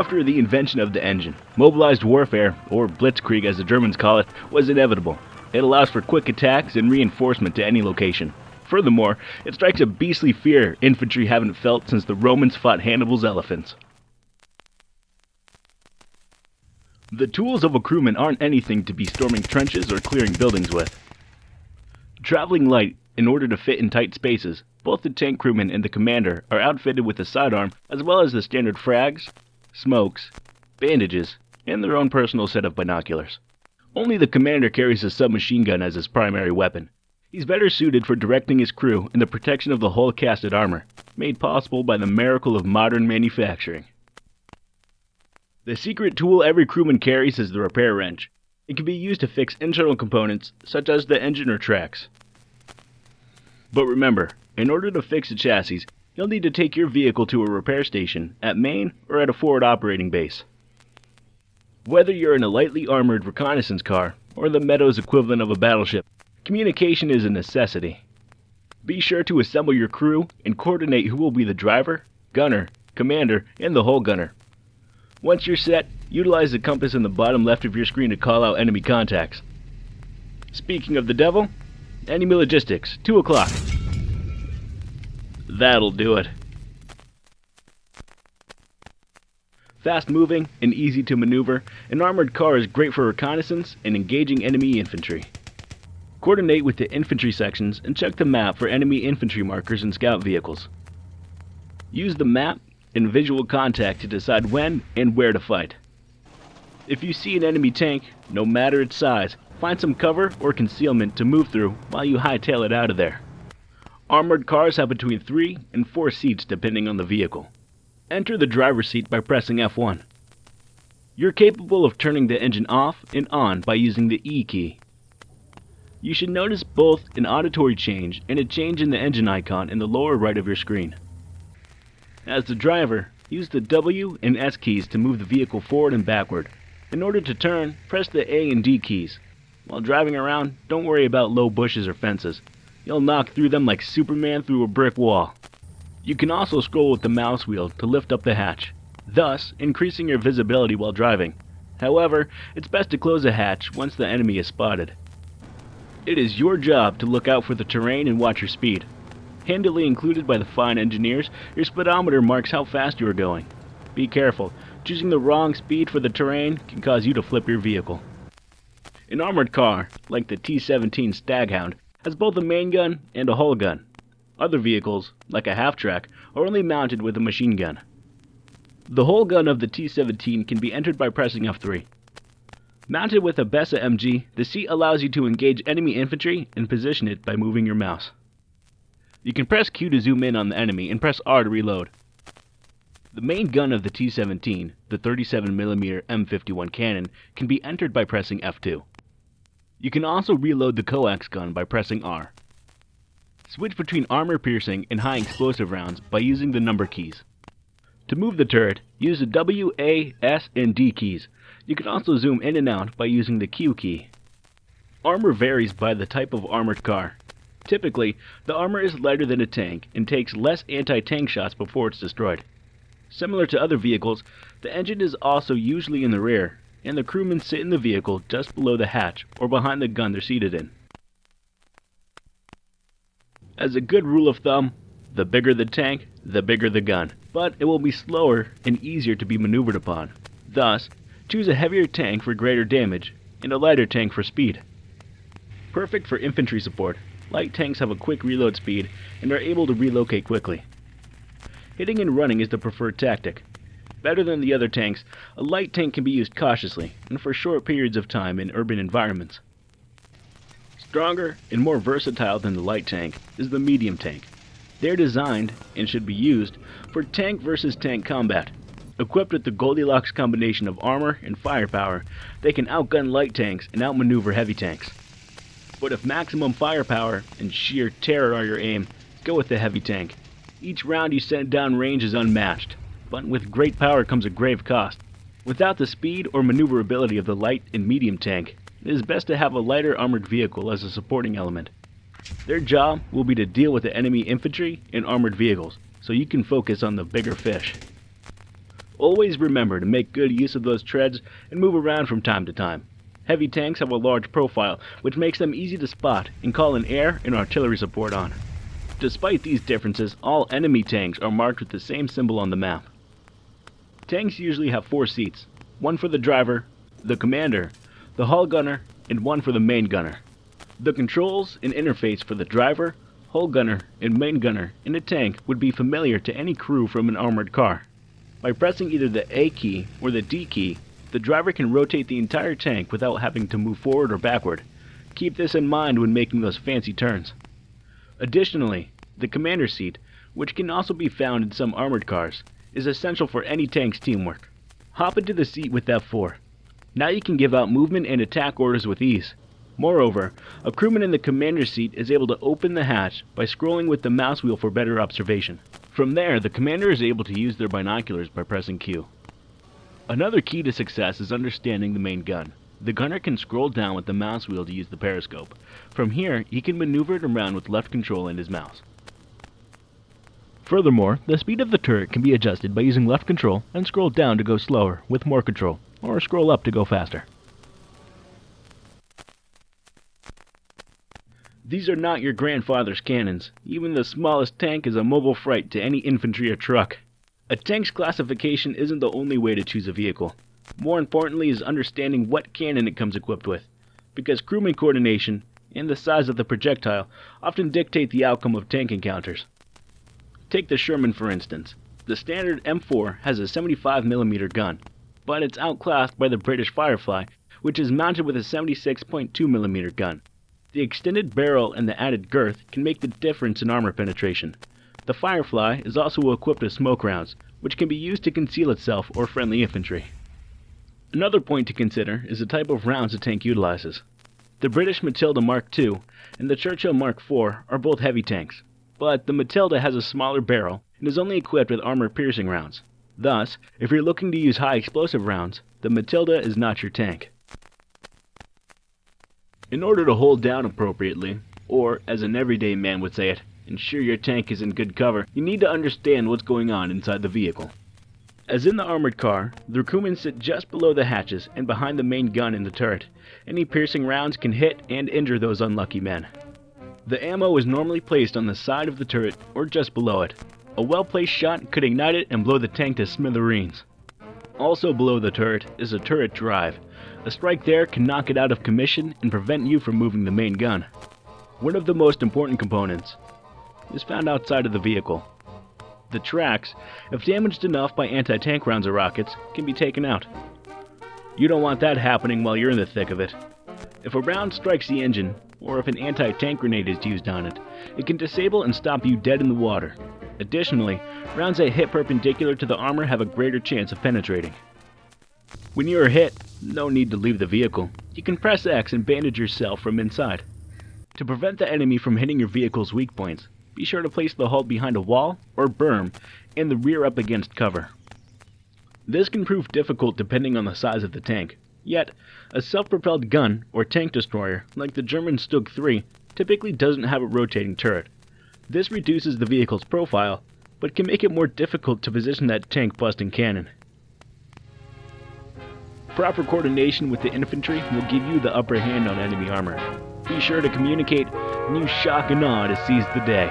After the invention of the engine, mobilized warfare, or blitzkrieg as the Germans call it, was inevitable. It allows for quick attacks and reinforcement to any location. Furthermore, it strikes a beastly fear infantry haven't felt since the Romans fought Hannibal's elephants. The tools of a crewman aren't anything to be storming trenches or clearing buildings with. Traveling light in order to fit in tight spaces, both the tank crewman and the commander are outfitted with a sidearm as well as the standard frags, smokes, bandages, and their own personal set of binoculars. Only the commander carries a submachine gun as his primary weapon. He's better suited for directing his crew in the protection of the hull-casted armor, made possible by the miracle of modern manufacturing. The secret tool every crewman carries is the repair wrench. It can be used to fix internal components, such as the engine or tracks. But remember, in order to fix a chassis, you'll need to take your vehicle to a repair station at main or at a forward operating base. Whether you're in a lightly armored reconnaissance car or the Meadows equivalent of a battleship, communication is a necessity. Be sure to assemble your crew and coordinate who will be the driver, gunner, commander, and the hull gunner. Once you're set, utilize the compass in the bottom left of your screen to call out enemy contacts. Speaking of the devil, enemy logistics, 2 o'clock. That'll do it. Fast moving and easy to maneuver, an armored car is great for reconnaissance and engaging enemy infantry. Coordinate with the infantry sections and check the map for enemy infantry markers and scout vehicles. Use the map and visual contact to decide when and where to fight. If you see an enemy tank, no matter its size, find some cover or concealment to move through while you hightail it out of there. Armored cars have between 3 and 4 seats depending on the vehicle. Enter the driver's seat by pressing F1. You're capable of turning the engine off and on by using the E key. You should notice both an auditory change and a change in the engine icon in the lower right of your screen. As the driver, use the W and S keys to move the vehicle forward and backward. In order to turn, press the A and D keys. While driving around, don't worry about low bushes or fences. You'll knock through them like Superman through a brick wall. You can also scroll with the mouse wheel to lift up the hatch, thus increasing your visibility while driving. However, it's best to close the hatch once the enemy is spotted. It is your job to look out for the terrain and watch your speed. Handily included by the fine engineers, your speedometer marks how fast you are going. Be careful, choosing the wrong speed for the terrain can cause you to flip your vehicle. An armored car, like the T-17 Staghound, has both a main gun and a hull gun. Other vehicles, like a half-track, are only mounted with a machine gun. The hull gun of the T-17 can be entered by pressing F3. Mounted with a Besa MG, the seat allows you to engage enemy infantry and position it by moving your mouse. You can press Q to zoom in on the enemy and press R to reload. The main gun of the T-17, the 37mm M51 cannon, can be entered by pressing F2. You can also reload the coax gun by pressing R. Switch between armor-piercing and high-explosive rounds by using the number keys. To move the turret, use the W, A, S, and D keys. You can also zoom in and out by using the Q key. Armor varies by the type of armored car. Typically, the armor is lighter than a tank and takes less anti-tank shots before it's destroyed. Similar to other vehicles, the engine is also usually in the rear, and the crewmen sit in the vehicle just below the hatch or behind the gun they're seated in. As a good rule of thumb, the bigger the tank, the bigger the gun, but it will be slower and easier to be maneuvered upon. Thus, choose a heavier tank for greater damage and a lighter tank for speed. Perfect for infantry support, light tanks have a quick reload speed and are able to relocate quickly. Hitting and running is the preferred tactic. Better than the other tanks, a light tank can be used cautiously and for short periods of time in urban environments. Stronger and more versatile than the light tank is the medium tank. They're designed, and should be used, for tank versus tank combat. Equipped with the Goldilocks combination of armor and firepower, they can outgun light tanks and outmaneuver heavy tanks. But if maximum firepower and sheer terror are your aim, go with the heavy tank. Each round you send down range is unmatched, but with great power comes a grave cost. Without the speed or maneuverability of the light and medium tank, it is best to have a lighter armored vehicle as a supporting element. Their job will be to deal with the enemy infantry and armored vehicles, so you can focus on the bigger fish. Always remember to make good use of those treads and move around from time to time. Heavy tanks have a large profile, which makes them easy to spot and call in air and artillery support on. Despite these differences, all enemy tanks are marked with the same symbol on the map. Tanks usually have 4 seats, one for the driver, the commander, the hull gunner, and one for the main gunner. The controls and interface for the driver, hull gunner, and main gunner in a tank would be familiar to any crew from an armored car. By pressing either the A key or the D key, the driver can rotate the entire tank without having to move forward or backward. Keep this in mind when making those fancy turns. Additionally, the commander seat, which can also be found in some armored cars, is essential for any tank's teamwork. Hop into the seat with F4. Now you can give out movement and attack orders with ease. Moreover, a crewman in the commander seat is able to open the hatch by scrolling with the mouse wheel for better observation. From there, the commander is able to use their binoculars by pressing Q. Another key to success is understanding the main gun. The gunner can scroll down with the mouse wheel to use the periscope. From here, he can maneuver it around with left control and his mouse. Furthermore, the speed of the turret can be adjusted by using left control and scroll down to go slower with more control, or scroll up to go faster. These are not your grandfather's cannons. Even the smallest tank is a mobile fright to any infantry or truck. A tank's classification isn't the only way to choose a vehicle. More importantly is understanding what cannon it comes equipped with, because crewman coordination and the size of the projectile often dictate the outcome of tank encounters. Take the Sherman for instance. The standard M4 has a 75mm gun, but it's outclassed by the British Firefly, which is mounted with a 76.2mm gun. The extended barrel and the added girth can make the difference in armor penetration. The Firefly is also equipped with smoke rounds, which can be used to conceal itself or friendly infantry. Another point to consider is the type of rounds the tank utilizes. The British Matilda Mark II and the Churchill Mark IV are both heavy tanks, but the Matilda has a smaller barrel and is only equipped with armor-piercing rounds. Thus, if you're looking to use high explosive rounds, the Matilda is not your tank. In order to hold down appropriately, or as an everyday man would say it, ensure your tank is in good cover, you need to understand what's going on inside the vehicle. As in the armored car, the crewmen sit just below the hatches and behind the main gun in the turret. Any piercing rounds can hit and injure those unlucky men. The ammo is normally placed on the side of the turret or just below it. A well-placed shot could ignite it and blow the tank to smithereens. Also below the turret is a turret drive. A strike there can knock it out of commission and prevent you from moving the main gun. One of the most important components is found outside of the vehicle. The tracks, if damaged enough by anti-tank rounds or rockets, can be taken out. You don't want that happening while you're in the thick of it. If a round strikes the engine, or if an anti-tank grenade is used on it, it can disable and stop you dead in the water. Additionally, rounds that hit perpendicular to the armor have a greater chance of penetrating. When you are hit, no need to leave the vehicle. You can press X and bandage yourself from inside. To prevent the enemy from hitting your vehicle's weak points, be sure to place the hull behind a wall or berm and the rear up against cover. This can prove difficult depending on the size of the tank. Yet, a self-propelled gun or tank destroyer like the German Stug 3 typically doesn't have a rotating turret. This reduces the vehicle's profile, but can make it more difficult to position that tank-busting cannon. Proper coordination with the infantry will give you the upper hand on enemy armor. Be sure to communicate and use shock and awe to seize the day.